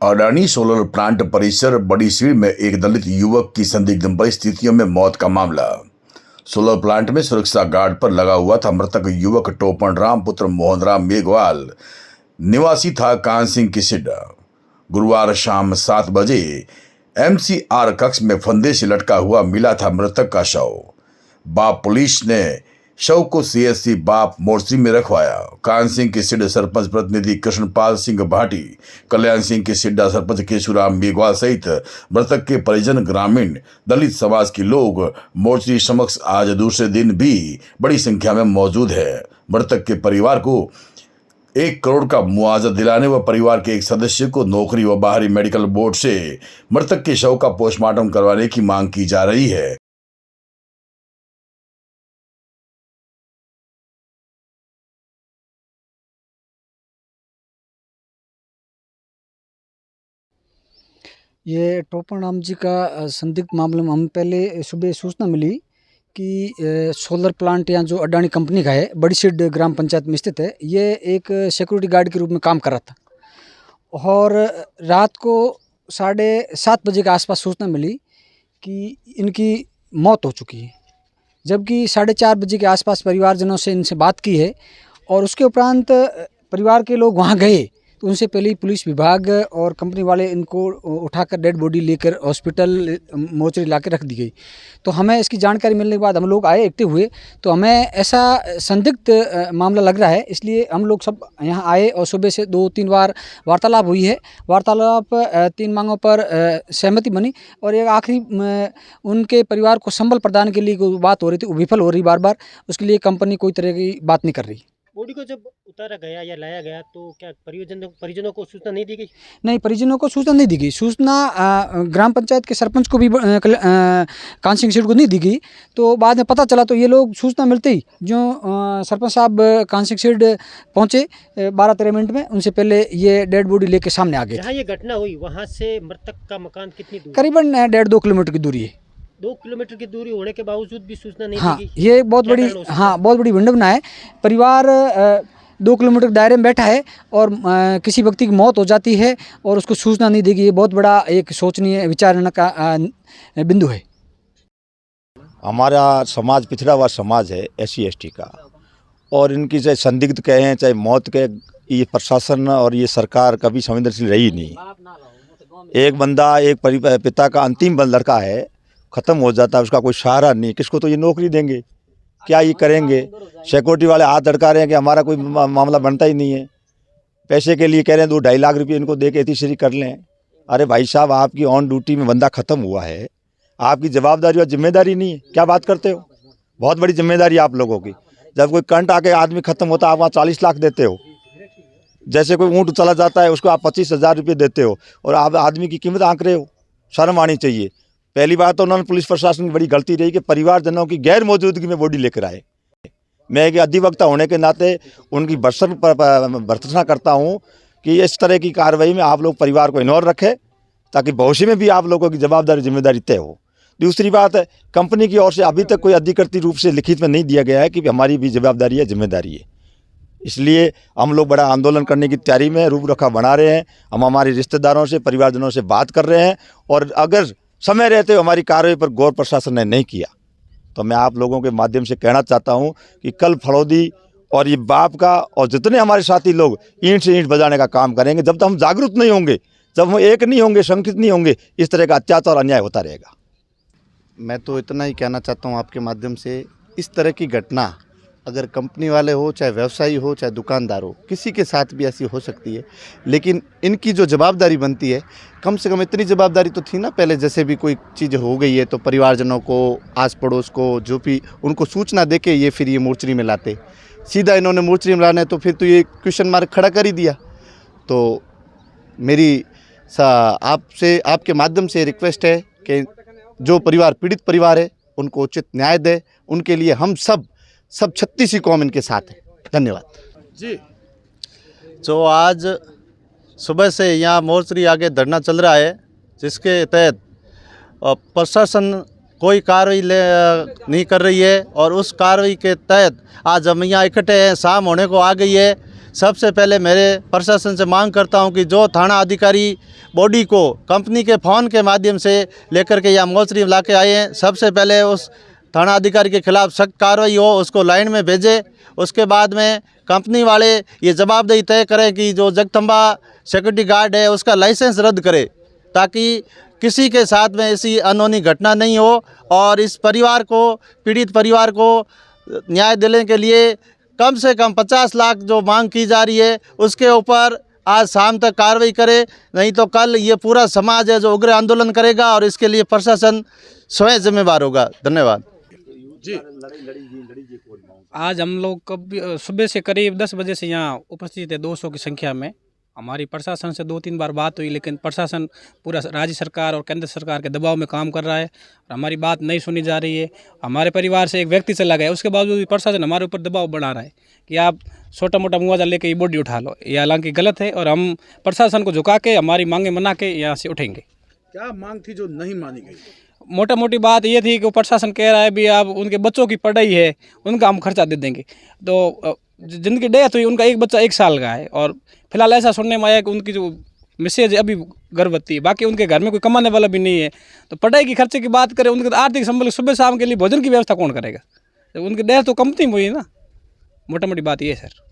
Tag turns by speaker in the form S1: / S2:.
S1: Adani solar plant परिसर बड़ी सीड़ में एक दलित युवक की संदिग्ध परिस्थितियों में मौत का मामला। सोलर प्लांट में सुरक्षा गार्ड पर लगा हुआ था। मृतक युवक टोपन राम पुत्र मोहन राम मेघवाल निवासी था कान सिंह की सिड्डा। गुरुवार शाम 7 बजे एमसीआर कक्ष में फंदे से लटका हुआ मिला था मृतक का शव। बाप पुलिस ने शव को सीएससी बाप मोर्चरी में रखवाया। कान सिंह की सिड्डा सरपंच प्रतिनिधि कृष्णपाल सिंह भाटी, कल्याण सिंह की सिड्डा सरपंच केशुराम मेघवाल सहित मृतक के परिजन, ग्रामीण, दलित समाज के लोग मोर्चरी समक्ष आज दूसरे दिन भी बड़ी संख्या में मौजूद है। मृतक के परिवार को 1 करोड़ का मुआवजा दिलाने व परिवार के एक सदस्य को नौकरी व बाहरी मेडिकल बोर्ड से मृतक के शव का पोस्टमार्टम करवाने की मांग की जा रही है।
S2: ये टोपन राम जी का संदिग्ध मामले में हम पहले सुबह सूचना मिली कि सोलर प्लांट या जो अडानी कंपनी का है, बड़ी सीड ग्राम पंचायत में स्थित है, ये एक सिक्योरिटी गार्ड के रूप में काम कर रहा था। और रात को 7:30 बजे के आसपास सूचना मिली कि इनकी मौत हो चुकी है। जबकि 4:30 बजे के आसपास परिवारजनों से इनसे बात की है और उसके उपरांत परिवार के लोग वहाँ गए तो उनसे पहले ही पुलिस विभाग और कंपनी वाले इनको उठाकर डेड बॉडी लेकर हॉस्पिटल मोर्चरी ला के रख दी गई। तो हमें इसकी जानकारी मिलने के बाद हम लोग आए, एक्टिव हुए, तो हमें ऐसा संदिग्ध मामला लग रहा है, इसलिए हम लोग सब यहाँ आए और सुबह से 2-3 बार वार्तालाप हुई है। वार्तालाप 3 मांगों पर सहमति बनी और एक आखिरी उनके परिवार को संबल प्रदान के लिए कोई बात हो रही थी, वो विफल हो रही बार। उसके लिए कंपनी कोई तरह की बात नहीं कर रही।
S3: बॉडी को जब उतारा गया या लाया गया तो क्या परिजनों को सूचना नहीं दी गई?
S2: नहीं, परिजनों को सूचना नहीं दी गई। सूचना ग्राम पंचायत के सरपंच को भी कान सिंह सीड को नहीं दी गई। तो बाद में पता चला तो ये लोग सूचना मिलते ही जो सरपंच साहब कान सिंह सीड पहुँचे 12-13 मिनट में, उनसे पहले ये डेड बॉडी लेके सामने आ गए।
S3: जहाँ ये घटना हुई वहाँ से मृतक का मकान कितनी दूर?
S2: करीबन 1.5-2 किलोमीटर की दूरी है।
S3: 2 किलोमीटर की दूरी होने के बावजूद भी सूचना नहीं
S2: हाँ,
S3: दी गई।
S2: ये बहुत बड़ी विडंबना है। परिवार 2 किलोमीटर के दायरे में बैठा है और किसी व्यक्ति की मौत हो जाती है और उसको सूचना नहीं दी गई, ये बहुत बड़ा एक सोचनीय विचारणा का बिंदु है।
S4: हमारा समाज पिछड़ा हुआ समाज है, SC/ST का, और इनकी चाहे संदिग्ध कहें चाहे मौत के, ये प्रशासन और ये सरकार कभी संवेदनशील रही नहीं। एक बंदा, एक पिता का अंतिम लड़का है, ख़त्म हो जाता है, उसका कोई सहारा नहीं, किसको तो ये नौकरी देंगे, क्या ये करेंगे? सिक्योरिटी वाले हाथ अटका रहे हैं कि हमारा कोई मामला बनता ही नहीं है। पैसे के लिए कह रहे हैं 2-2.5 लाख रुपये इनको दे के एथीश्री कर लें। अरे भाई साहब, आपकी ऑन ड्यूटी में बंदा ख़त्म हुआ है, आपकी जवाबदारी और जिम्मेदारी नहीं है? क्या बात करते हो? बहुत बड़ी जिम्मेदारी आप लोगों की। जब कोई करंट आके आदमी ख़त्म होता है, आप वहाँ 40 लाख देते हो। जैसे कोई ऊँट चला जाता है उसको आप 25,000 रुपये देते हो और आप आदमी की कीमत आंक रहे हो। शर्म आनी चाहिए। पहली बात तो उन्होंने पुलिस प्रशासन की बड़ी गलती रही कि परिवारजनों की गैर मौजूदगी में बॉडी लेकर आए। मैं एक अधिवक्ता होने के नाते उनकी भर्त्सना करता हूं कि इस तरह की कार्रवाई में आप लोग परिवार को इग्नोर रखें ताकि भविष्य में भी आप लोगों की जवाबदारी जिम्मेदारी तय हो। दूसरी बात है, कंपनी की ओर से अभी तक कोई अधिकृत रूप से लिखित में नहीं दिया गया है कि हमारी भी जवाबदारी है, जिम्मेदारी है। इसलिए हम लोग बड़ा आंदोलन करने की तैयारी में रूपरेखा बना रहे हैं। हम हमारे रिश्तेदारों से, परिवारजनों से बात कर रहे हैं और अगर समय रहते हुए हमारी कार्रवाई पर गौर प्रशासन ने नहीं किया तो मैं आप लोगों के माध्यम से कहना चाहता हूं कि कल फड़ौदी और ये बाप का और जितने हमारे साथी लोग ईंट से ईंट बजाने का काम करेंगे। जब तक हम जागरूक नहीं होंगे, जब हम एक नहीं होंगे, संगठित नहीं होंगे, इस तरह का अत्याचार और अन्याय होता रहेगा।
S5: मैं तो इतना ही कहना चाहता हूं आपके माध्यम से, इस तरह की घटना अगर कंपनी वाले हो, चाहे व्यवसायी हो, चाहे दुकानदार हो, किसी के साथ भी ऐसी हो सकती है। लेकिन इनकी जो जवाबदारी बनती है, कम से कम इतनी जवाबदारी तो थी ना पहले। जैसे भी कोई चीज़ हो गई है तो परिवारजनों को, आस पड़ोस को, जो भी उनको सूचना देके ये फिर ये मोर्चरी में लाते। सीधा इन्होंने मोर्चरी में लाना है तो फिर तो ये क्वेश्चन मार्क खड़ा कर ही दिया। तो मेरी आपसे, आपके माध्यम से रिक्वेस्ट है कि जो परिवार, पीड़ित परिवार है, उनको उचित न्याय दे। उनके लिए हम सब 36 कौम इनके साथ है। धन्यवाद
S6: जी। जो आज सुबह से यहाँ मोर्चरी आगे धरना चल रहा है, जिसके तहत प्रशासन कोई कार्रवाई नहीं कर रही है और उस कार्रवाई के तहत आज हम यहाँ इकट्ठे हैं। शाम होने को आ गई है, सबसे पहले मेरे प्रशासन से मांग करता हूं कि जो थाना अधिकारी बॉडी को कंपनी के फ़ोन के माध्यम से लेकर के यहाँ मोचरी ला के आए हैं, सबसे पहले उस थाना अधिकारी के खिलाफ सख्त कार्रवाई हो, उसको लाइन में भेजे। उसके बाद में कंपनी वाले ये जवाबदेही तय करें कि जो जगदम्बा सिक्योरिटी गार्ड है उसका लाइसेंस रद्द करे, ताकि किसी के साथ में ऐसी अनहोनी घटना नहीं हो। और इस परिवार को, पीड़ित परिवार को न्याय दिलाने के लिए कम से कम 50 लाख जो मांग की जा रही है उसके ऊपर आज शाम तक कार्रवाई करे, नहीं तो कल ये पूरा समाज है जो उग्र आंदोलन करेगा और इसके लिए प्रशासन स्वयं जिम्मेवार होगा। धन्यवाद।
S7: आज हम लोग कब सुबह से करीब 10 बजे से यहाँ उपस्थित है 200 की संख्या में। हमारी प्रशासन से 2-3 बार बात हुई, लेकिन प्रशासन पूरा राज्य सरकार और केंद्र सरकार के दबाव में काम कर रहा है और हमारी बात नहीं सुनी जा रही है। हमारे परिवार से एक व्यक्ति चला गया, उसके बावजूद भी प्रशासन हमारे ऊपर दबाव बढ़ा रहा है कि आप छोटा मोटा मुआवजा लेके ये बॉडी उठा लो। ये हालांकि गलत है और हम प्रशासन को झुका के हमारी मांगे मना के यहाँ से उठेंगे।
S8: क्या मांग थी जो नहीं मानी गई?
S7: मोटा मोटी बात ये थी कि प्रशासन कह रहा है भी आप उनके बच्चों की पढ़ाई है उनका हम खर्चा दे देंगे। तो जिनकी डेथ हुई उनका एक बच्चा 1 साल का है और फिलहाल ऐसा सुनने में आया कि उनकी जो मिसेज अभी गर्भवती है, बाकी उनके घर में कोई कमाने वाला भी नहीं है। तो पढ़ाई की खर्चे की बात करें, उनके आर्थिक संबल सुबह शाम के लिए भोजन की व्यवस्था कौन करेगा? तो उनकी डेथ तो कंपनी में हुई है ना। मोटा मोटी बात ये है सर।